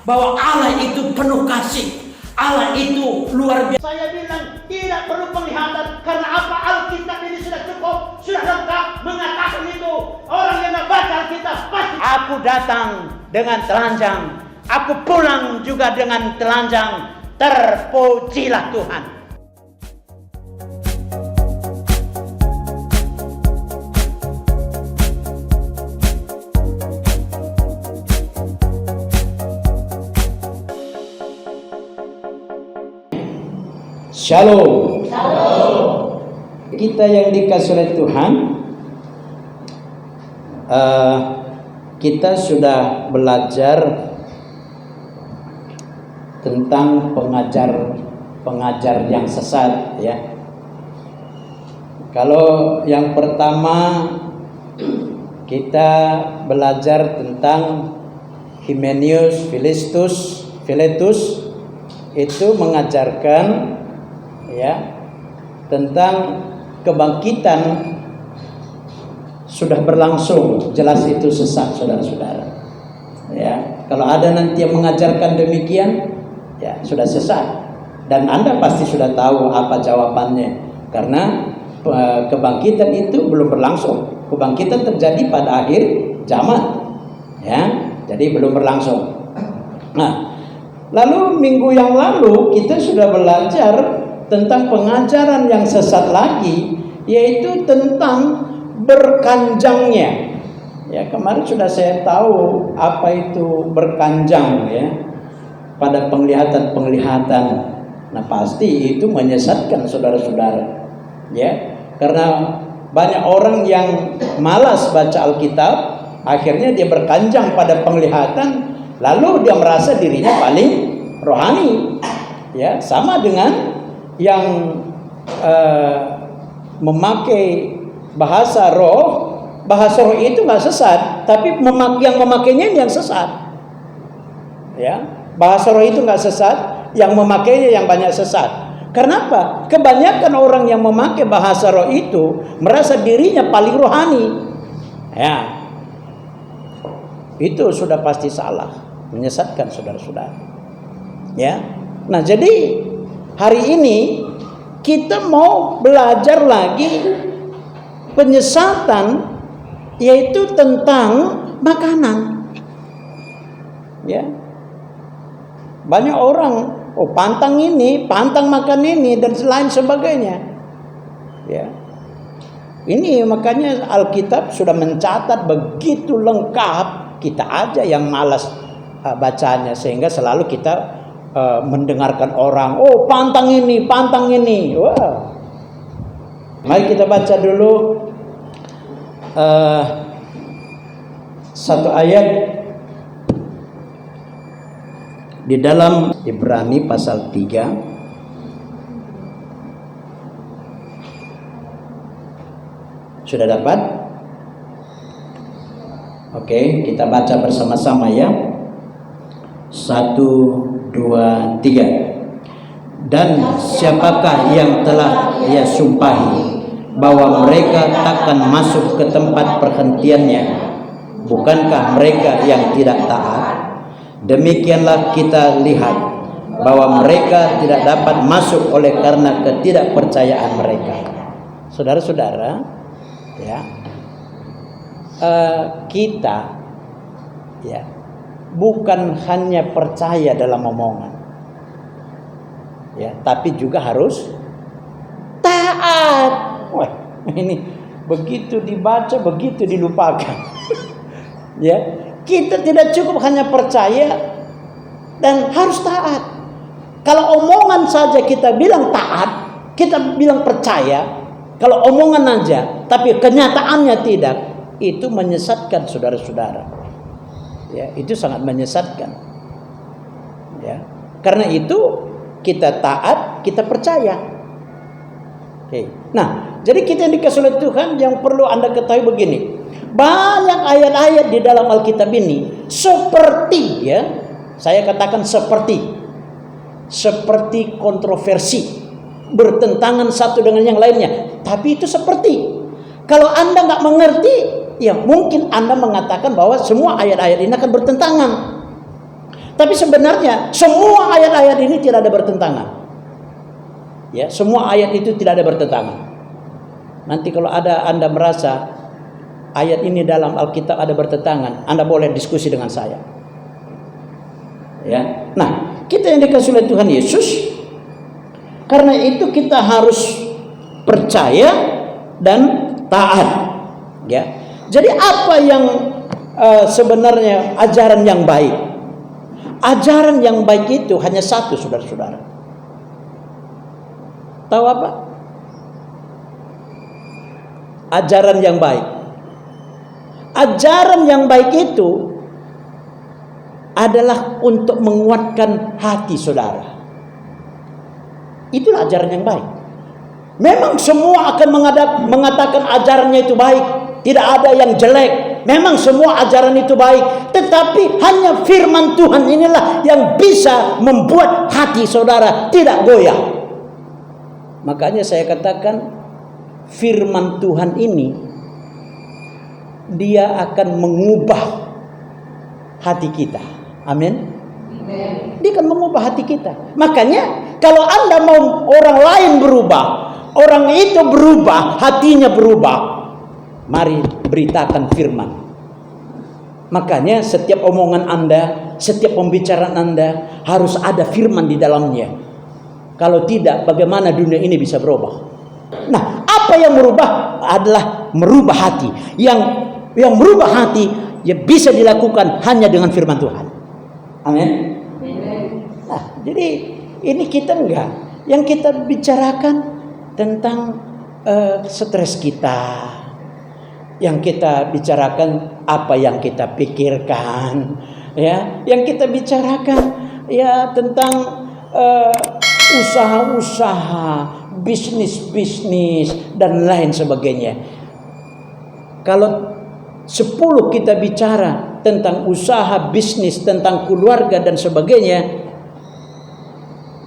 bahwa Allah itu penuh kasih, Allah itu luar biasa. Saya bilang tidak perlu penglihatan, karena apa? Alkitab ini sudah cukup, sudah lengkap mengatakan itu. Orang yang membaca Alkitab pasti. Aku datang dengan telanjang, aku pulang juga dengan telanjang. Terpujilah Tuhan. Shalom. Kita yang dikasih oleh Tuhan, kita sudah belajar tentang pengajar yang sesat, ya. Kalau yang pertama kita belajar tentang Hymenaeus Philetus itu mengajarkan, ya, tentang kebangkitan sudah berlangsung, jelas itu sesat, saudara-saudara. Ya, kalau ada nanti yang mengajarkan demikian, ya sudah sesat. Dan Anda pasti sudah tahu apa jawabannya, karena kebangkitan itu belum berlangsung. Kebangkitan terjadi pada akhir zaman, ya, jadi belum berlangsung. Nah, lalu minggu yang lalu kita sudah belajar tentang pengajaran yang sesat lagi, yaitu tentang berkanjangnya. Ya, kemarin sudah saya tahu apa itu berkanjang, ya, pada penglihatan-penglihatan. Nah, pasti itu menyesatkan saudara-saudara, ya, karena banyak orang yang malas baca Alkitab, akhirnya dia berkanjang pada penglihatan, lalu dia merasa dirinya paling rohani, ya, sama dengan yang memakai bahasa roh itu nggak sesat, tapi yang memakainya yang sesat, ya. Bahasa roh itu nggak sesat, yang memakainya yang banyak sesat. Kenapa? Kebanyakan orang yang memakai bahasa roh itu merasa dirinya paling rohani, ya. Itu sudah pasti salah, menyesatkan saudara-saudara, ya. Nah, jadi hari ini kita mau belajar lagi penyesatan, yaitu tentang makanan, ya. Banyak orang, pantang ini, pantang makan ini, dan lain sebagainya, ya. Ini makanya Alkitab sudah mencatat begitu lengkap, kita aja yang malas bacanya, sehingga selalu kita mendengarkan orang, pantang ini, pantang ini. Wow. Mari kita baca dulu satu ayat di dalam Ibrani pasal 3. Sudah dapat? Oke, kita baca bersama-sama, ya. 1, 2, 3. Dan siapakah yang telah ia sumpahi bahwa mereka takkan masuk ke tempat perhentiannya? Bukankah mereka yang tidak taat? Demikianlah kita lihat bahwa mereka tidak dapat masuk oleh karena ketidakpercayaan mereka. Saudara-saudara, ya, kita, ya, bukan hanya percaya dalam omongan, ya, tapi juga harus taat. Wah, ini begitu dibaca, begitu dilupakan. Ya, kita tidak cukup hanya percaya dan harus taat. Kalau omongan saja kita bilang taat, kita bilang percaya, kalau omongan aja, tapi kenyataannya tidak, itu menyesatkan saudara-saudara. Ya, itu sangat menyesatkan. Ya, karena itu kita taat, kita percaya. Oke. Nah, jadi kita yang dikasih oleh Tuhan, yang perlu Anda ketahui begini. Banyak ayat-ayat di dalam Alkitab ini seperti, ya, saya katakan seperti kontroversi, bertentangan satu dengan yang lainnya. Tapi itu seperti, kalau Anda nggak mengerti, ya mungkin Anda mengatakan bahwa semua ayat-ayat ini akan bertentangan. Tapi sebenarnya semua ayat-ayat ini tidak ada bertentangan. Ya, semua ayat itu tidak ada bertentangan. Nanti kalau ada Anda merasa ayat ini dalam Alkitab ada bertentangan, Anda boleh diskusi dengan saya. Ya. Nah, kita yang dikasih oleh Tuhan Yesus, karena itu kita harus percaya dan taat. Ya. Jadi apa yang sebenarnya ajaran yang baik? Ajaran yang baik itu hanya satu, saudara-saudara. Tahu apa? Ajaran yang baik. Ajaran yang baik itu adalah untuk menguatkan hati saudara. Itulah ajaran yang baik. Memang semua akan mengatakan ajarannya itu baik. Tidak ada yang jelek. Memang semua ajaran itu baik. Tetapi hanya firman Tuhan inilah yang bisa membuat hati saudara tidak goyah. Makanya saya katakan firman Tuhan ini dia akan mengubah hati kita. Amin. Dia akan mengubah hati kita. Makanya kalau Anda mau orang lain berubah, orang itu berubah, hatinya berubah, mari beritakan firman. Makanya setiap omongan Anda, setiap pembicaraan Anda harus ada firman di dalamnya. Kalau tidak, bagaimana dunia ini bisa berubah? Nah, apa yang merubah adalah merubah hati. Yang merubah hati ya bisa dilakukan hanya dengan firman Tuhan. Amin. Nah, jadi ini kita enggak. Yang kita bicarakan tentang stres kita. Yang kita bicarakan apa yang kita pikirkan, ya. Yang kita bicarakan ya tentang usaha-usaha, bisnis-bisnis dan lain sebagainya. Kalau 10 kita bicara tentang usaha, bisnis, tentang keluarga dan sebagainya,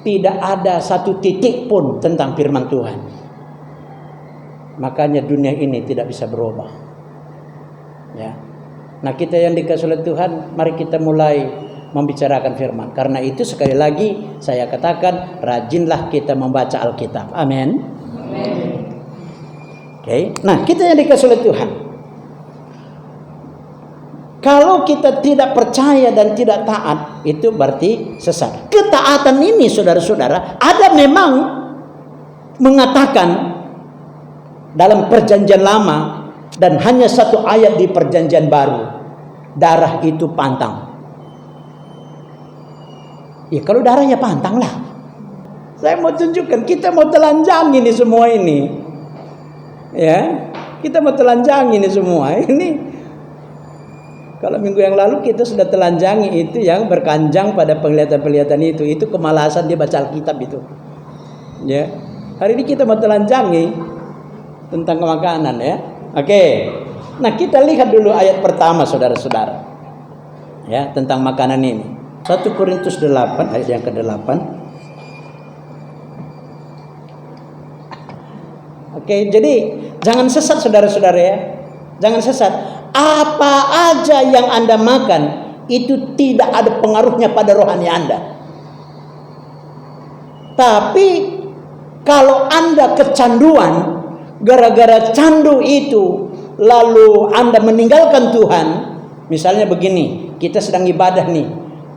tidak ada satu titik pun tentang firman Tuhan. Makanya dunia ini tidak bisa berubah. Ya. Nah, kita yang dikasih oleh Tuhan, mari kita mulai membicarakan firman. Karena itu sekali lagi saya katakan, rajinlah kita membaca Alkitab. Amin. Oke. Nah, kita yang dikasih oleh Tuhan, kalau kita tidak percaya dan tidak taat, itu berarti sesat. Ketaatan ini saudara-saudara ada memang mengatakan dalam perjanjian lama dan hanya satu ayat di perjanjian baru, darah itu pantang. Ya kalau darahnya pantang lah. Saya mau tunjukkan, kita mau telanjang ini semua ini. Ya, kita mau telanjang ini semua. Ini kalau minggu yang lalu kita sudah telanjangi itu yang berkanjang pada penglihatan-penglihatan itu. Itu kemalasan dia baca Alkitab itu. Ya. Hari ini kita mau telanjangi tentang makanan ya. Oke. Nah, kita lihat dulu ayat pertama saudara-saudara. Ya, tentang makanan ini. 1 Korintus 8 ayat yang ke-8. Oke, jadi jangan sesat saudara-saudara ya. Jangan sesat. Apa aja yang Anda makan itu tidak ada pengaruhnya pada rohani Anda. Tapi kalau Anda kecanduan, gara-gara candu itu lalu Anda meninggalkan Tuhan. Misalnya begini, kita sedang ibadah nih,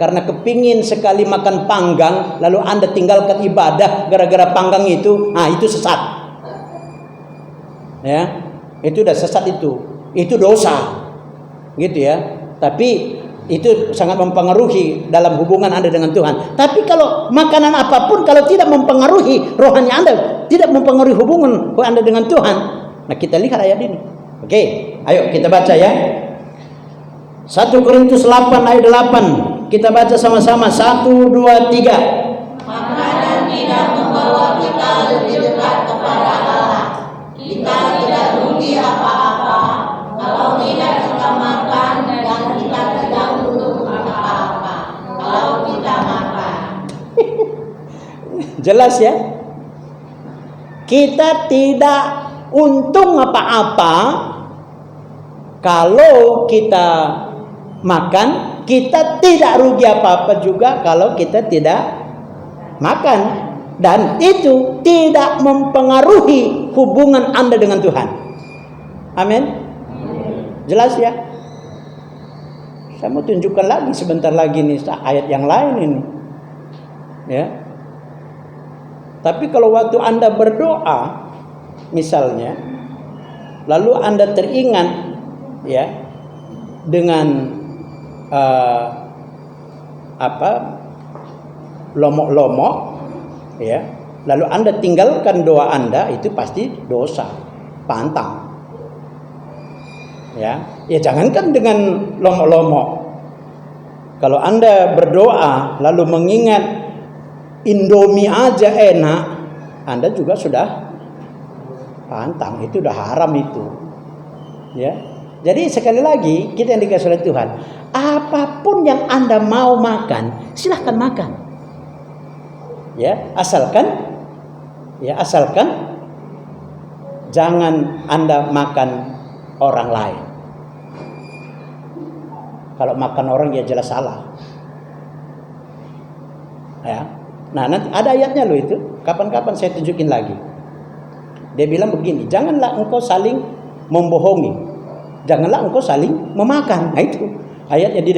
karena kepingin sekali makan panggang, lalu Anda tinggalkan ibadah gara-gara panggang itu, nah itu sesat. Ya, itu udah sesat itu dosa, gitu ya. Tapi itu sangat mempengaruhi dalam hubungan Anda dengan Tuhan. Tapi kalau makanan apapun kalau tidak mempengaruhi rohani Anda, tidak mempengaruhi hubungan Anda dengan Tuhan, nah kita lihat ayat ini. Oke, ayo kita baca ya. 1 Korintus 8 ayat 8. Kita baca sama-sama. 1, 2, 3. Makanan tidak membawa kita lebih dekat kepada Allah. Kita tidak rugi apa-apa kalau tidak kita makan, dan kita tidak untung apa-apa kalau kita makan. Jelas ya? Kita tidak untung apa-apa kalau kita makan kita tidak rugi apa-apa juga kalau kita tidak makan. Dan itu tidak mempengaruhi hubungan Anda dengan Tuhan. Amin. Jelas ya? Saya mau tunjukkan lagi sebentar lagi nih ayat yang lain ini. Ya. Tapi kalau waktu Anda berdoa misalnya, lalu Anda teringat ya dengan lomok-lomok ya, lalu Anda tinggalkan doa Anda, itu pasti dosa, pantang. Ya jangankan dengan lomok-lomok. Kalau Anda berdoa lalu mengingat Indomie aja enak, Anda juga sudah pantang, itu udah haram itu. Ya. Jadi sekali lagi kita yang dikasih oleh Tuhan, apapun yang Anda mau makan, silahkan makan. Ya, asalkan jangan Anda makan orang lain. Kalau makan orang ya jelas salah. Ya. Nah, nanti ada ayatnya loh itu. Kapan-kapan saya tunjukin lagi. Dia bilang begini, janganlah engkau saling membohongi. Janganlah engkau saling memakan. Nah itu ayatnya di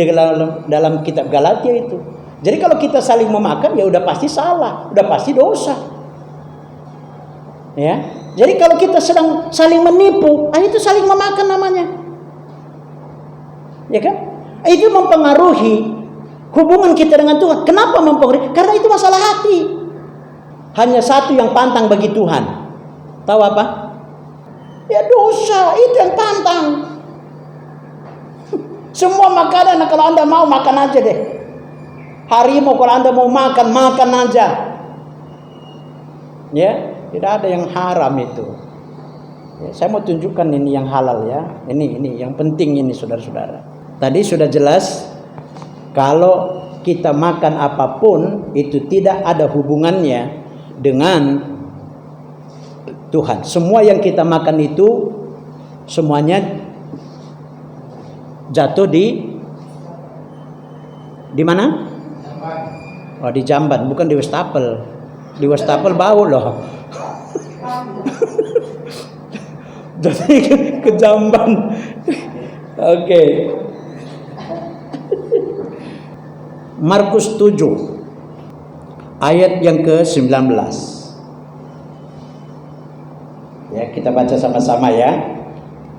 dalam kitab Galatia itu. Jadi kalau kita saling memakan ya udah pasti salah, udah pasti dosa. Ya. Jadi kalau kita sedang saling menipu, itu saling memakan namanya. Ya kan? Itu mempengaruhi hubungan kita dengan Tuhan. Kenapa mempengaruhi? Karena itu masalah hati. Hanya satu yang pantang bagi Tuhan. Tahu apa? Ya dosa, itu yang pantang. Semua makanan kalau Anda mau makan aja deh. Harimau kalau Anda mau makan, makan aja. Ya, tidak ada yang haram itu. Ya, saya mau tunjukkan ini yang halal ya. Ini yang penting ini saudara-saudara. Tadi sudah jelas kalau kita makan apapun itu tidak ada hubungannya dengan Tuhan. Semua yang kita makan itu semuanya jatuh di mana? Oh, di jamban, bukan di wastafel. Di wastafel bau loh. Jadi ke jamban. Oke. Markus 7 ayat yang ke-19. Ya, kita baca sama-sama ya.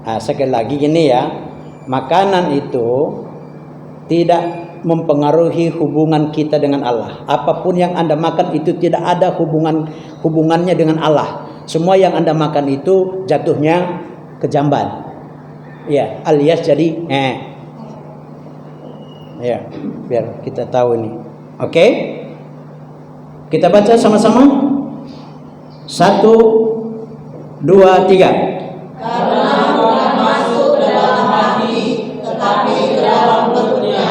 Nah, sekali lagi gini ya. Makanan itu tidak mempengaruhi hubungan kita dengan Allah. Apapun yang Anda makan itu tidak ada hubungannya dengan Allah. Semua yang Anda makan itu jatuhnya ke jamban. Ya, alias jadi ya, biar kita tahu ini. Oke? Kita baca sama-sama. 1, 2, 3. Karena bukan masuk ke dalam hati, tetapi ke dalam perutnya,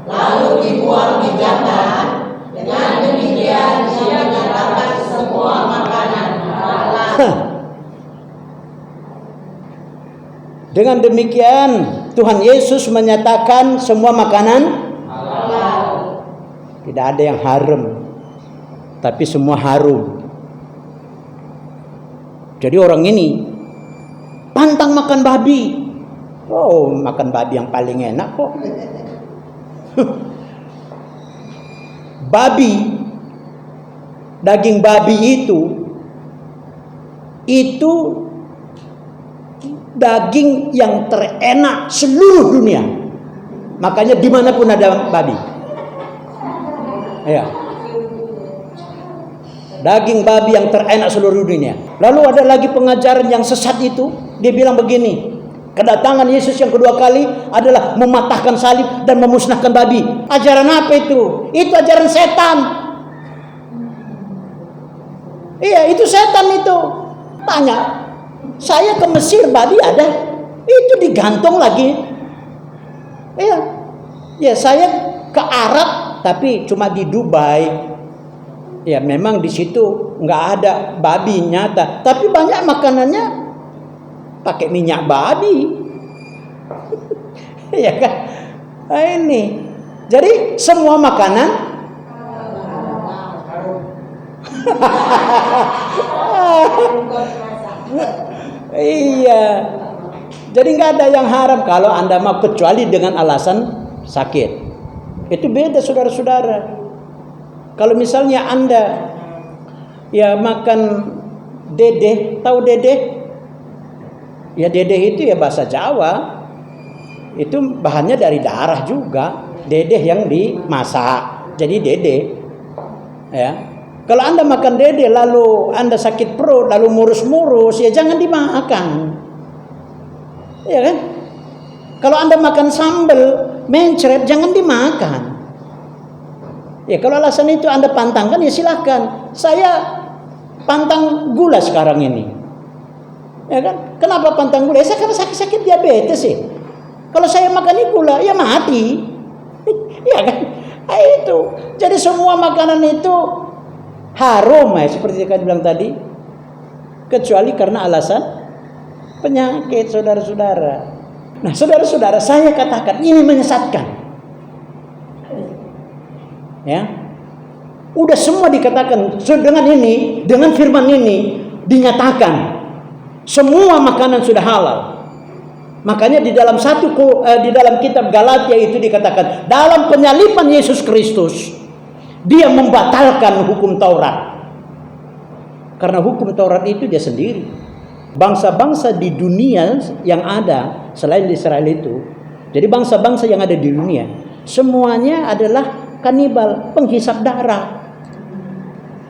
lalu dibuang di jamban. Dengan demikian dia menyatakan semua makanan halal. Dengan demikian Tuhan Yesus menyatakan semua makanan halal. Tidak ada yang haram, tapi semua harum. Jadi orang ini pantang makan babi. Oh, makan babi yang paling enak kok. Babi, daging babi itu daging yang terenak seluruh dunia. Makanya dimanapun ada babi, ya, daging babi yang terenak seluruh dunia. Lalu ada lagi pengajaran yang sesat itu. Dia bilang begini, kedatangan Yesus yang kedua kali adalah mematahkan salib dan memusnahkan babi. Ajaran apa itu? Itu ajaran setan. Iya, itu setan itu. Tanya, saya ke Mesir babi ada, itu digantung lagi. Iya, ya saya ke Arab tapi cuma di Dubai. Ya memang di situ nggak ada babi nyata, tapi banyak makanannya pakai minyak babi. Ya kan? Nah, ini Jadi semua makanan iya. Jadi nggak ada yang haram kalau Anda mau, kecuali dengan alasan sakit. Itu beda, saudara-saudara. Kalau misalnya Anda ya makan dedeh, tahu dedeh? Ya dedeh itu ya bahasa Jawa. Itu bahannya dari darah juga. Dedeh yang dimasak. Jadi dedeh. Ya. Kalau Anda makan dedeh lalu Anda sakit perut, lalu murus-murus, ya jangan dimakan. Ya kan? Kalau Anda makan sambal mencret, jangan dimakan. Ya kalau alasan itu Anda pantangkan, ya silahkan. Saya pantang gula sekarang ini. Ya kan? Kenapa pantang gula? Saya karena sakit-sakit diabetes sih. Kalau saya makan gula, ya mati. Ya kan? Nah, itu. Jadi semua makanan itu haram ya, seperti yang bilang tadi. Kecuali karena alasan penyakit, saudara-saudara. Nah, saudara-saudara, saya katakan ini menyesatkan. Ya. Udah semua dikatakan dengan ini, dengan firman ini dinyatakan semua makanan sudah halal. Makanya di dalam di dalam kitab Galatia itu dikatakan dalam penyaliban Yesus Kristus dia membatalkan hukum Taurat. Karena hukum Taurat itu dia sendiri. Bangsa-bangsa di dunia yang ada selain Israel itu, jadi bangsa-bangsa yang ada di dunia semuanya adalah kanibal, penghisap darah.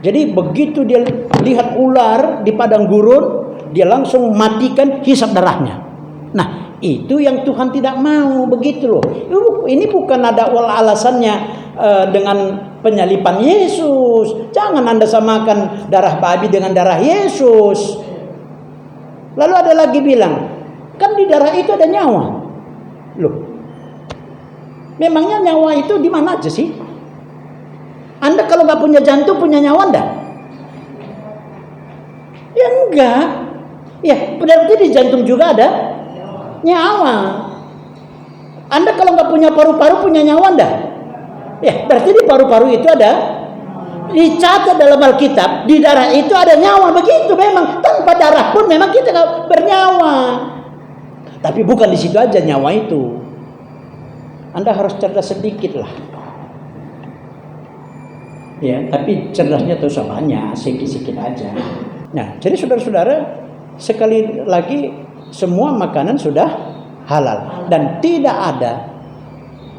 Jadi begitu dia lihat ular di padang gurun, dia langsung matikan, hisap darahnya. Nah, itu yang Tuhan tidak mau, begitu loh. Ini bukan ada alasannya dengan penyalipan Yesus. Jangan Anda samakan darah babi dengan darah Yesus. Lalu ada lagi bilang, kan di darah itu ada nyawa. Loh, memangnya nyawa itu di mana aja sih? Anda kalau nggak punya jantung, punya nyawa enggak? Ya enggak. Ya, berarti di jantung juga ada nyawa. Anda kalau nggak punya paru-paru, punya nyawa enggak? Ya, berarti di paru-paru itu ada. Dicatat dalam Alkitab, di darah itu ada nyawa. Begitu memang, tanpa darah pun memang kita nggak bernyawa. Tapi bukan di situ aja nyawa itu. Anda harus cerdas sedikit lah. Ya, tapi cerdasnya tuh banyak, sedikit-sedikit aja. Nah, jadi saudara-saudara, sekali lagi semua makanan sudah halal dan tidak ada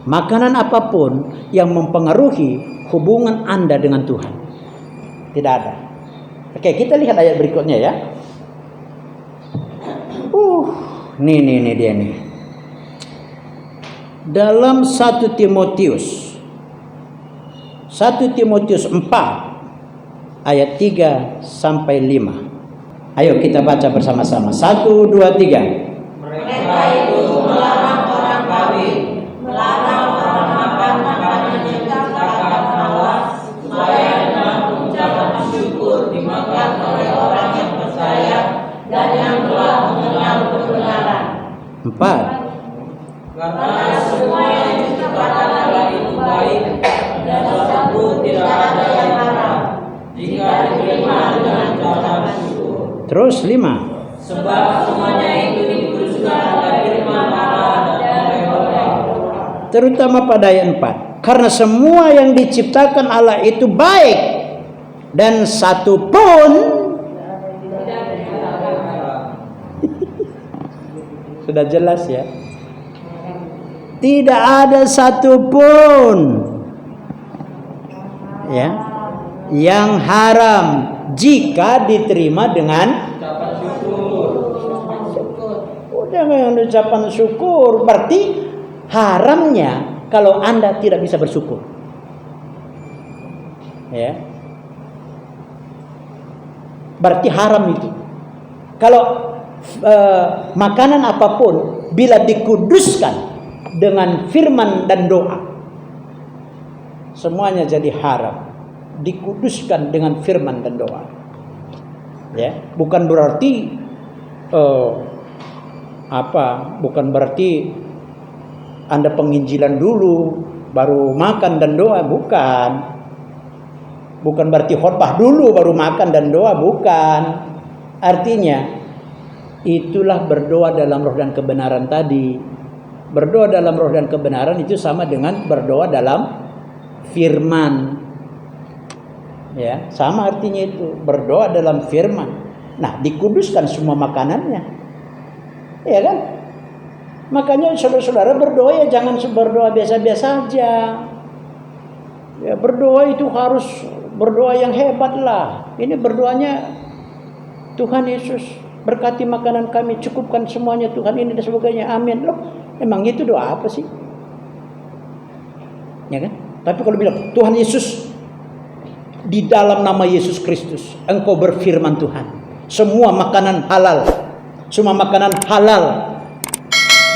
makanan apapun yang mempengaruhi hubungan Anda dengan Tuhan. Tidak ada. Oke, kita lihat ayat berikutnya ya. Nih dia nih. Dalam 1 Timotius 4 ayat 3 sampai 5. Ayo kita baca bersama-sama. 1, 2, 3. Mereka itu melarang orang kawin, melarang orang makan makanan yang diciptakan Allah, supaya dengan ucapan syukur dimakan oleh orang yang percaya dan yang telah mengenal kebenaran. 4. Karena semua yang diciptakan Allah itu baik, dan tersebut tidak ada yang haram, jika diterima dengan ucapan syukur. Terus 5. Sebab semuanya itu dikuduskan oleh firman Allah dan oleh Allah. Terutama pada ayat 4. Karena semua yang diciptakan Allah itu baik, dan satu pun sudah jelas ya. Tidak ada satupun ya yang haram jika diterima dengan udah dengan ucapan syukur. Berarti haramnya kalau Anda tidak bisa bersyukur. Ya. Berarti haram itu. Kalau makanan apapun bila dikuduskan dengan firman dan doa, semuanya jadi haram. Dikuduskan dengan firman dan doa. Ya, bukan berarti bukan berarti Anda penginjilan dulu, baru makan dan doa, bukan. Bukan berarti khotbah dulu baru makan dan doa, bukan. Artinya itulah berdoa dalam roh dan kebenaran tadi. Berdoa dalam roh dan kebenaran itu sama dengan berdoa dalam firman. Ya, sama artinya itu, berdoa dalam firman. Nah, dikuduskan semua makanannya. Ya kan? Makanya saudara-saudara berdoa ya jangan berdoa biasa-biasa aja. Ya, berdoa itu harus berdoa yang hebat lah. Ini berdoanya, Tuhan Yesus berkati makanan kami, cukupkan semuanya Tuhan ini dan sebagainya, amin. Loh, emang itu doa apa sih? Ya kan? Tapi kalau bilang Tuhan Yesus, di dalam nama Yesus Kristus Engkau berfirman Tuhan, semua makanan halal, semua makanan halal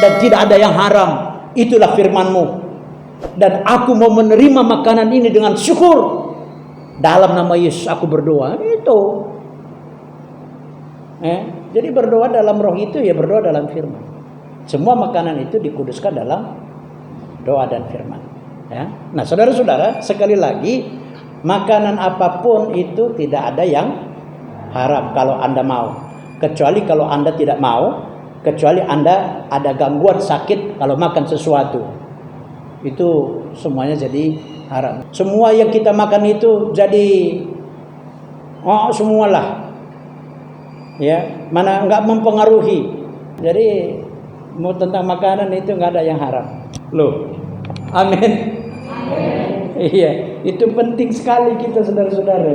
dan tidak ada yang haram, itulah firman-Mu, dan aku mau menerima makanan ini dengan syukur. Dalam nama Yesus aku berdoa. Itu jadi berdoa dalam roh itu ya berdoa dalam firman. Semua makanan itu dikuduskan dalam doa dan firman, ya. Nah, saudara-saudara, sekali lagi, makanan apapun itu tidak ada yang haram kalau Anda mau, kecuali kalau Anda tidak mau, kecuali Anda ada gangguan sakit kalau makan sesuatu, itu semuanya jadi haram. Semua yang kita makan itu jadi semualah, ya, mana nggak mempengaruhi. Jadi mau tentang makanan itu nggak ada yang haram, loh, amin. Iya, itu penting sekali kita saudara-saudara.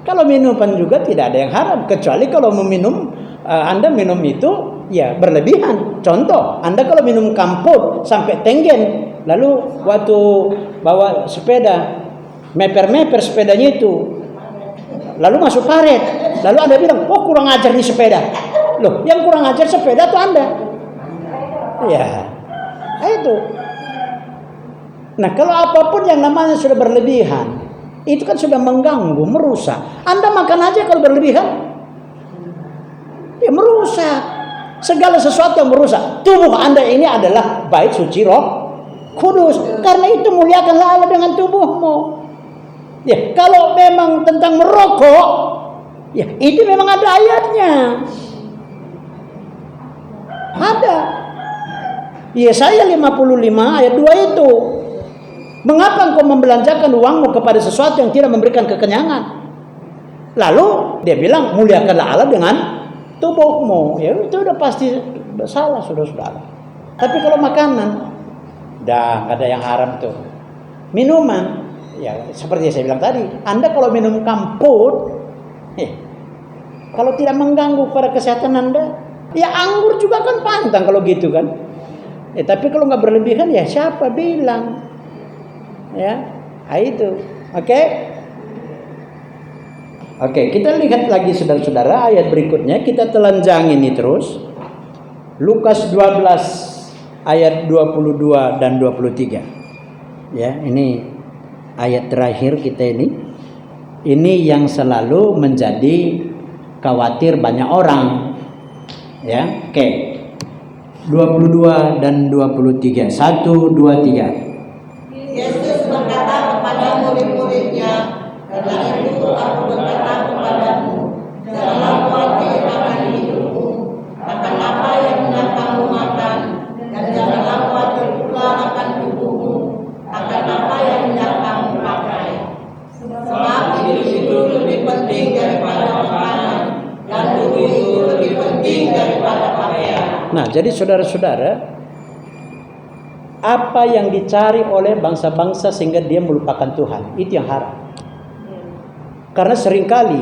Kalau minuman juga tidak ada yang haram, kecuali kalau meminum, Anda minum itu ya berlebihan. Contoh, Anda kalau minum kampur sampai tenggen, lalu waktu bawa sepeda, meper-meper sepedanya itu, lalu masuk karet, lalu Anda bilang, oh kurang ajar nih sepeda. Loh, yang kurang ajar sepeda tuh Anda. Ya, itu. Nah, kalau apapun yang namanya sudah berlebihan, itu kan sudah mengganggu, merusak. Anda makan aja kalau berlebihan, ya merusak. Segala sesuatu yang merusak. Tubuh Anda ini adalah bait suci Roh Kudus. Karena itu muliakanlah Allah dengan tubuhmu. Ya, kalau memang tentang merokok, ya itu memang ada ayatnya. Ada. Yesaya 55 ayat 2 itu. Mengapa engkau membelanjakan uangmu kepada sesuatu yang tidak memberikan kekenyangan? Lalu dia bilang, muliakanlah Allah dengan tubuhmu. Ya itu udah pasti salah, saudara-saudara. Tapi kalau makanan, dah nggak ada yang haram tuh. Minuman, ya seperti yang saya bilang tadi, Anda kalau minum kampur, kalau tidak mengganggu pada kesehatan Anda, ya anggur juga kan pantang kalau gitu kan. Tapi kalau nggak berlebihan, ya siapa bilang? Ya, itu. Oke, kita lihat lagi saudara-saudara ayat berikutnya, kita telanjang ini terus. Lukas 12 ayat 22 dan 23. Ya, ini ayat terakhir kita ini. Ini yang selalu menjadi khawatir banyak orang. Ya, oke. 22 dan 23. 1, 2, 3. Yesus berkata kepada murid-muridnya, karena itu aku berkata kepadamu, janganlah khawatir akan hidupmu, akan apa yang hendak kamu makan, dan janganlah khawatir pula akan tubuhmu, akan apa yang hendak kamu pakai. Sebab hidup itu lebih penting daripada makanan, dan tubuh itu lebih penting daripada pakaian. Nah, jadi saudara-saudara, apa yang dicari oleh bangsa-bangsa sehingga dia melupakan Tuhan, itu yang haram. Karena seringkali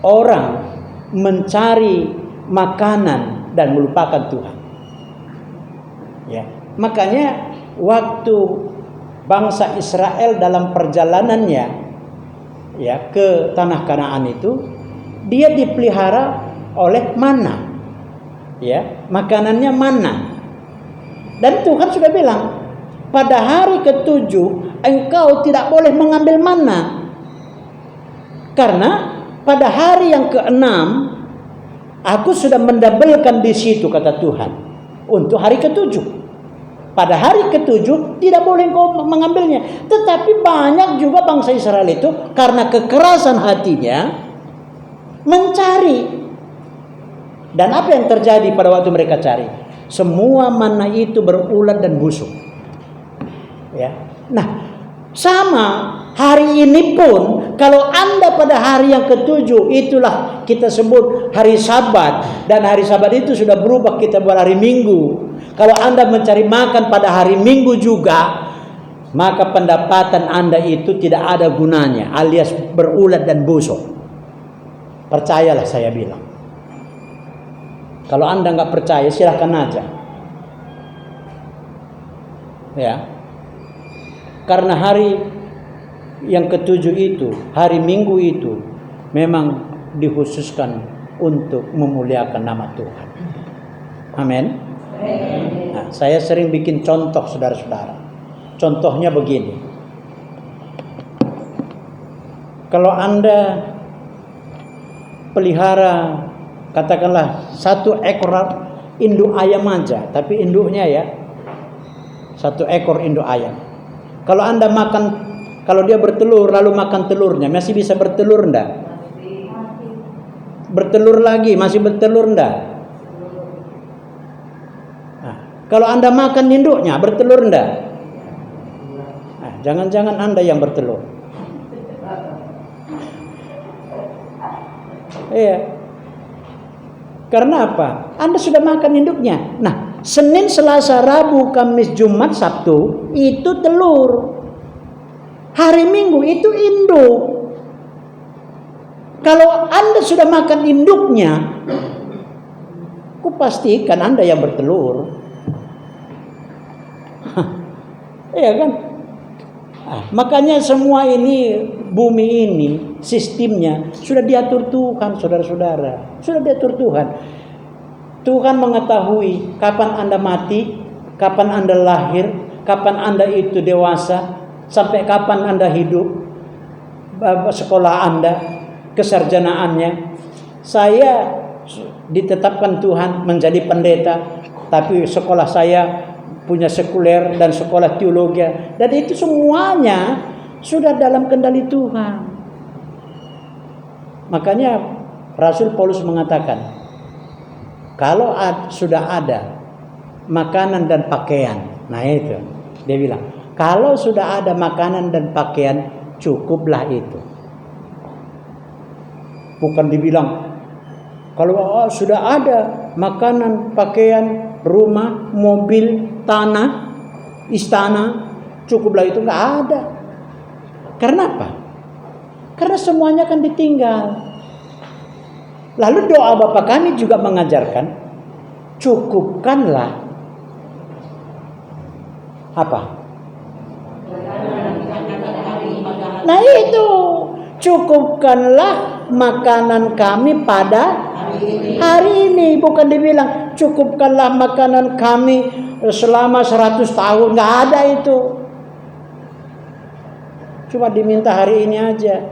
orang mencari makanan dan melupakan Tuhan. Ya, makanya waktu bangsa Israel dalam perjalanannya ya ke tanah Kanaan itu, dia dipelihara oleh mana. Ya, makanannya mana. Dan Tuhan sudah bilang, pada hari ke-7 engkau tidak boleh mengambil mana. Karena pada hari yang ke-6 aku sudah mendabelkan di situ, kata Tuhan. untuk hari ketujuh. Pada hari ketujuh tidak boleh kau mengambilnya. Tetapi banyak juga bangsa Israel itu karena kekerasan hatinya mencari. Dan apa yang terjadi pada waktu mereka cari? Semua manna itu berulat dan busuk. Ya. Nah, sama hari ini pun kalau Anda pada hari yang ketujuh, itulah kita sebut hari Sabat, dan hari Sabat itu sudah berubah kita buat hari Minggu. Kalau Anda mencari makan pada hari Minggu juga, maka pendapatan Anda itu tidak ada gunanya, alias berulat dan busuk. Percayalah saya bilang. Kalau Anda nggak percaya, silahkan aja. Ya. Karena hari yang ketujuh itu, hari Minggu itu, memang dikhususkan untuk memuliakan nama Tuhan. Amin. Nah, saya sering bikin contoh, saudara-saudara. Contohnya begini. Kalau Anda pelihara, katakanlah 1 ekor induk ayam aja, tapi induknya ya 1 ekor induk ayam. Kalau Anda makan, kalau dia bertelur lalu makan telurnya, masih bisa bertelur enggak? Bertelur lagi, masih bertelur enggak? Nah, kalau Anda makan induknya, bertelur enggak? Nah, jangan-jangan Anda yang bertelur. Iya. Karena apa? Anda sudah makan induknya. Nah, Senin, Selasa, Rabu, Kamis, Jumat, Sabtu itu telur. Hari Minggu itu induk. Kalau Anda sudah makan induknya, ku pastikan Anda yang bertelur. Iya kan? Makanya semua ini, bumi ini, sistemnya sudah diatur Tuhan, saudara-saudara. Sudah diatur Tuhan. Tuhan mengetahui kapan Anda mati, kapan Anda lahir, kapan Anda itu dewasa, sampai kapan Anda hidup, sekolah Anda, kesarjanaannya. Saya ditetapkan Tuhan menjadi pendeta, tapi sekolah saya punya sekuler dan sekolah teologi, dan itu semuanya sudah dalam kendali Tuhan. Makanya Rasul Paulus mengatakan, kalau sudah ada makanan dan pakaian, nah itu dia bilang, kalau sudah ada makanan dan pakaian, cukuplah itu. Bukan dibilang kalau sudah ada makanan, pakaian, rumah, mobil, tanah, istana, cukuplah itu. Nggak ada. Karena apa? Karena semuanya akan ditinggal. Lalu doa Bapa kami juga mengajarkan, cukupkanlah apa? Nah itu, cukupkanlah makanan kami pada hari ini. Bukan dibilang cukupkanlah makanan kami selama 100 tahun. Nggak ada itu. Cuma diminta hari ini aja.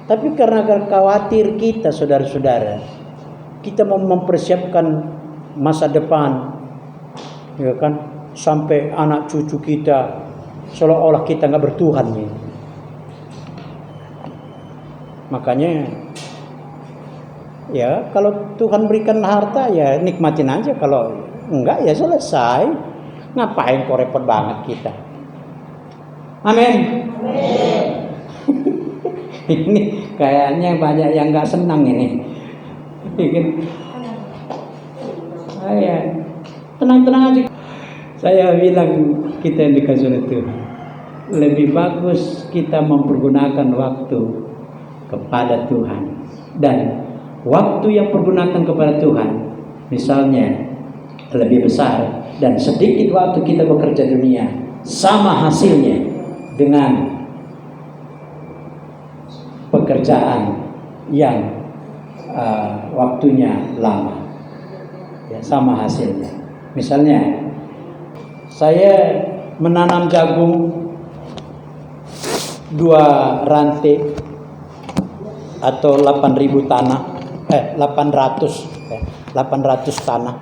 Tapi karena khawatir kita, saudara-saudara, kita mau mempersiapkan masa depan, ya kan, sampai anak cucu kita, seolah-olah kita nggak bertuhan nih. Makanya, ya kalau Tuhan berikan harta, ya nikmatin aja. Kalau enggak, ya selesai. Ngapain kok repot banget kita? Amin. Ini kayaknya banyak yang nggak senang ini. Tenang-tenang aja. Saya bilang kita yang dikasih oleh Tuhan, lebih bagus kita mempergunakan waktu kepada Tuhan, dan waktu yang pergunakan kepada Tuhan, misalnya lebih besar, dan sedikit waktu kita bekerja dunia, sama hasilnya dengan pekerjaan yang waktunya lama, ya, sama hasilnya. Misalnya saya menanam jagung 2 rantai atau 8.000 tanah, 800 tanah.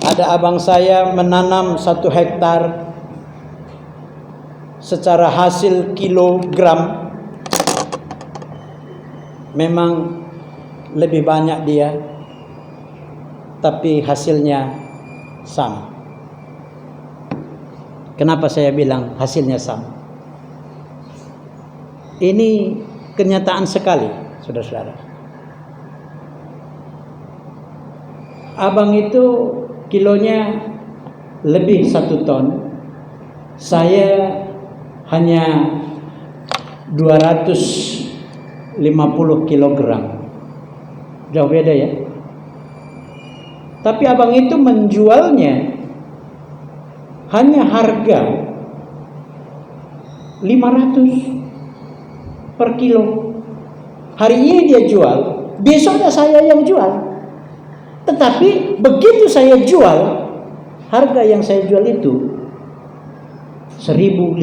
Ada abang saya menanam 1 hektar, secara hasil kilogram memang lebih banyak dia, tapi hasilnya sama. Kenapa saya bilang hasilnya sama? Ini kenyataan sekali, saudara-saudara. Abang itu kilonya lebih 1 ton, saya hanya 250 kilogram. Jauh beda ya. Tapi abang itu menjualnya hanya harga 500 per kilo. Hari ini dia jual, besoknya saya yang jual. Tetapi begitu saya jual, harga yang saya jual itu 1.050.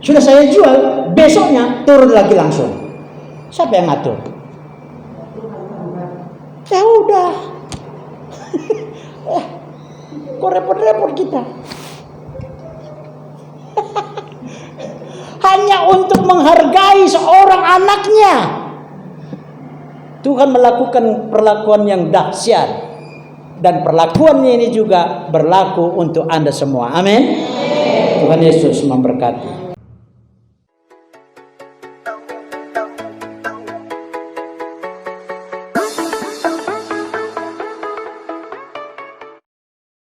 Sudah saya jual, besoknya turun lagi langsung. Siapa yang ngatur? Ya udah. Kok repot-repot kita? Hanya untuk menghargai seorang anaknya. Tuhan melakukan perlakuan yang dahsyat, dan perlakuannya ini juga berlaku untuk Anda semua. Amin. Tuhan Yesus memberkati.